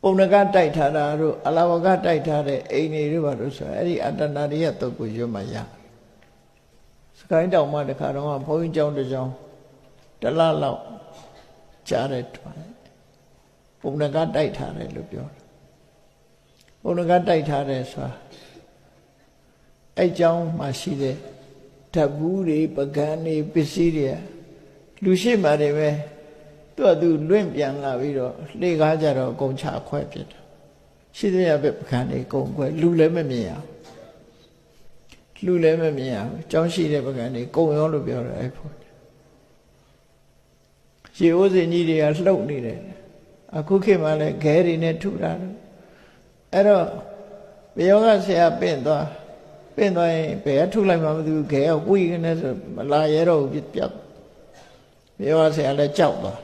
ပုံနကတိုက်ထားတာတို့အလာဝကတိုက်ထားတဲ့အိမ်တွေတို့ဘာလို့ဆိုအဲ့ဒီအတ္တနာရိယတုတ်ကိုရွတ်မှရစကိုင်းတောင်မှတခါတော့ဘုန်းကြီးကျောင်းတစ်ကျောင်းတလလောက်ကြားတဲ့ပုံနကတိုက်ထားတယ်လို့ပြောတယ်ပုံနကတိုက်ထားတယ်ဆိုတာအဲ့ကျောင်းမှာရှိတဲ့ဓာတ်ဘူးတွေပကံတွေပစ္စည်းတွေလူရှိမှတွေပဲသူလွင့်ပြန်လာပြီးတော့လှေကားကြတော့အကုန်ချခွဲပြစ်တယ်ရှိသေးရပဲပကံတွေအကုန်ခွဲလူလည်းမမြင်ရလူလည်းမမြင်ရကျောင်းရှိတဲ့ပကံတွေကုံရောလို့ပြောတယ်အဲ့ဖို့ရေအိုးစင်ကြီးတွေကလှုပ်နေတယ်အခုခေတ်မှလည်းခဲတွေနဲ့ထုတာအဲ့တော့ဘယောဂဆရာပင့်သွားရင်ဘယ်ထုလိုက်မှမသိဘူးခဲကဝိကနေဆိုမလာရတော့ဘူးပြတ်ဘယောဂဆရာလည်းကြောက်သွား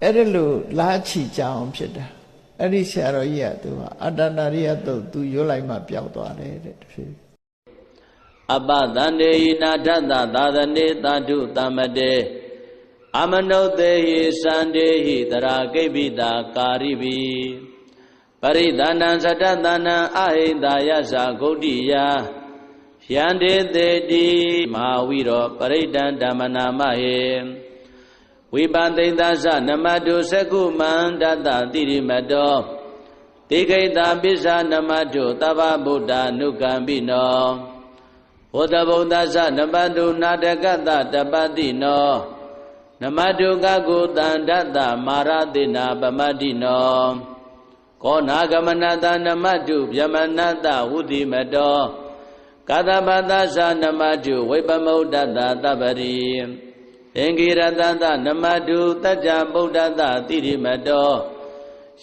အဲ့ဒါလို့လာချီကြအောင်ဖြစ်တာအဲ့ဒီဆရာတော်ကြီးကသူကအတ္တနာရိယတုတ်သူရွတ်လိုက်မှပျောက်သွားတယ်တဲ့တဖြည်းအပသန္တေဟိနာထသသာသနေသာဓုသမ္မတေအမနုသေဟိစန္ဒေဟိတရာကိဗ္ဗိတာကာရိဘိပရိသန္တံသတ္တသန္နံအဟိန္ဒာယသဂုဋ္ဌိယယန္တေတေတိမဟာဝိရောပရိဒံဓမ္မနာမဟေဝိပသိသသနမတုသကုမန္တတတိရိမတောတိခိတာပိစ္ဆာနမတုသဗ္ဗဗုဒ္ဓ ानु ကံပိနောဘုဒ္ဓဗုဒ္ဓသနမတုနာတကတတပတိနောနမတုကကုတန္တတမာရတိနာပမတိနောကောနာဂမနတနမတုဗျမနတဝုတိမတောကတပတသနမတုဝိပမုဒ္ဒတသဗ္ဗရိအင်္ဂိရတတနမတုတัจจဗုဒ္ဓတတိရိမတော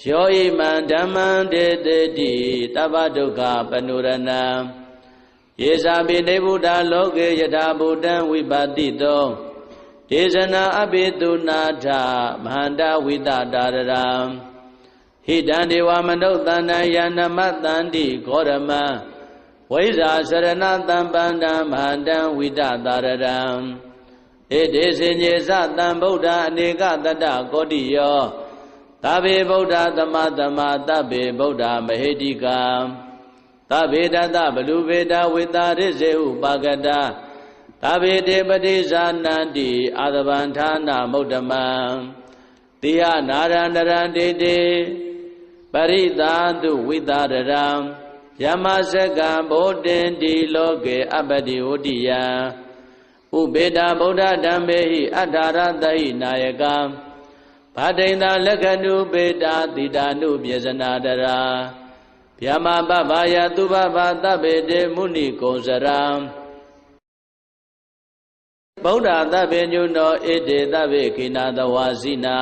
ယောဣမံဓမ္မံတေတေတိတဗ္ဗဒုက္ခပနုရဏံယေဇာပိနေဗုဒ္ဓလောကေယထာဗုဒ္ဓံဝိပါတိတောဒေဇနာအဘိတုနာထမဟန္တဝိတတာရံဟိတံဒေဝမနုဿန္တယနမတန္တိဂောရမံဝိဇာစရဏတံပန္တံမဟန္တံဝိတတာရံဧတေစေညေသတံဗုဒ္ဓအနေကတတကောတိယောသဗ္ဗေဗုဒ္ဓသမသမသဗ္ဗေဗုဒ္ဓမဟေတိကံသဗ္ဗေတတဘလူဗေဒဝိတာရိစေဥပါကတသဗ္ဗေတေပတိဇာနန္တိအာသဗန္ဌာနာမုဒ္ဓမံတိယနာရန္တရံတေတေပရိသာတုဝိတာရံယမစကံဗောတင်တိလောကေအပတိဝတိယံဥပေတာဗုဒ္ဓဓမ္မေဟိအထာရတဟိနာယကံဗဒိန္ဒလက္ခဏုပေတာတိတာနုပြေဇနာတရာဗျမပဗာယသူဘဗသဗ္ဗေတေမုဏိကုံစရံဗုဒ္ဓသဗ္ဗညုနောဣတေသဗ္ဗေခိနာတဝါစီနာ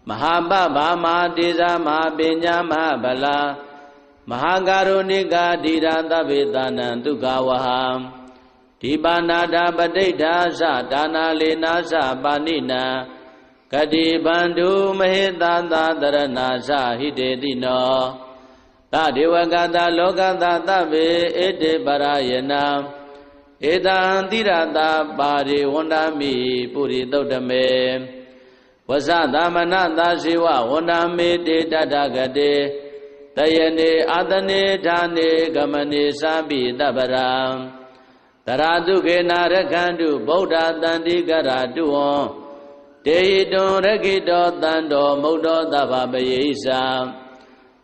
မဟာပဗာမဟာတေဇာမဟာပညာမဟာဗလာမဟာကာရုဏိကာဓိရာသဗ္ဗေသာနံဒုက္ခဝဟံဒီပါဏာတာပဋိဋ္ဌာသဒါနာလေနာသပါဏိနံကတိဗန္ဓုမဟေတသာတရဏာသဟိတေတိနောသဒေဝကတလောကတသဗ္ဗေဧတေပရယနာဧတံတိရတာပါရိဝန္ဒမိပုရိသုတ်တမေဝဇသမနသာဇေဝဝန္ဒမေတေတတဂတေတယနေအာတနေဌာနေဂမနေသာပိတပရံတရာတုခေနာရခန္တုဗုဒ္ဓတန္တိကရတုဝံတေဟိတုံရခိတောတန္တောမုဒ္ဒောသဗ္ဗပယေဣသံ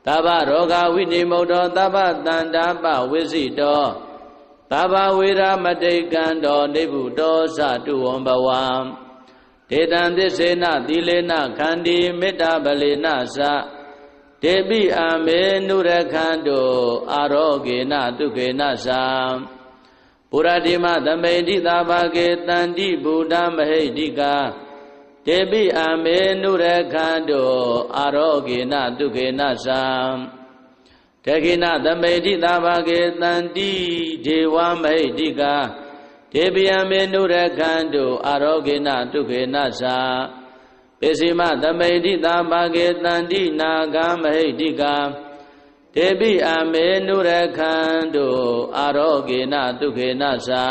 သဗ္ဗရောဂဝိနိမုဒ္ဒောသဗ္ဗတန္တာပဝိစိတောသဗ္ဗဝေရမတိကံတောနိဗ္ဗုတောသတုဝံဘဝံဒေတံသစ္စေနသီလေနခန္တီမေတ္တာပလေနသတေပိအမေနုရခန္တုအာရောဂေနတုခေနသံပုရတိမသမိတိသာဘာကေတန္တိဗုဒ္ဓမဟိတိကာတေပိအမေနုရခန္တုအာရောဂေနတုခေနသံတခိနသမိတိသာဘာကေတန္တိဒေဝမဟိတိကာတေပိအမေနုရခန္တုအာရောဂေနတုခေနသံပိစိမသမိတိသာဘာကေတန္တိနာဂမဟိတိကာတေပိအမေနုရခန္တုအာရောဂေနတုခေနသံ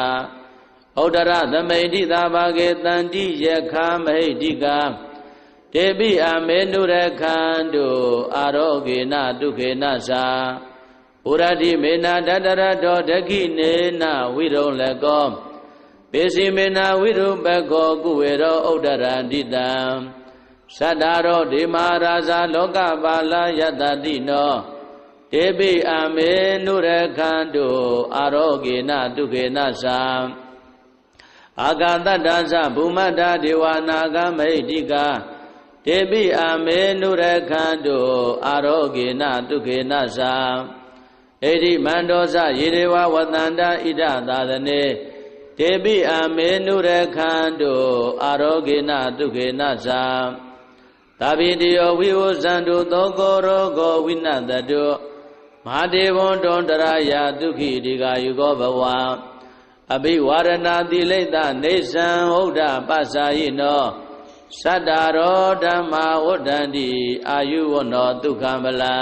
ဩဒရသမိတိသာဘာကေတန္တိယခမဟိတိကာ တေပိအမေနုရခန္တုအာရောဂေနဒုခေနသာပုရတိမေနတတရတောဒခိနေနဝိရုံလကောပေစီမေနဝိရုပကောကုဝေရောဥဒ္ဒရန္တိတံသတ္တရောဒေမရာဇာလောကပါလယတတိနောတေပိအမေနုရခန္တုအာရောဂေနဒုခေနသာအာဂတတ္တသဗုမတ္တဒေဝနာဂမိတ်တိကာတေပိအမေနုရခန္တုအာရောဂေနဒုခေနသာဣတိမန္တောသယေရေဝဝတန္တဣဒသာသနေတေပိအမေနုရခန္တုအာရောဂေနဒုခေနသာသာပိတိယောဝိဝဇန္တုသောကောရောဂောဝိနတတုမဟာဒေဝံတောတရာယဒုခိတိကာယုကောဘဝအဘိဝရဏတိလိတ္တနေသံဟုတ်ဒပ္ပစာယိနောသတ္တရောဓမ္မာဝဋ္ဌန္တိအာယုဝနောဒုက္ခမလံ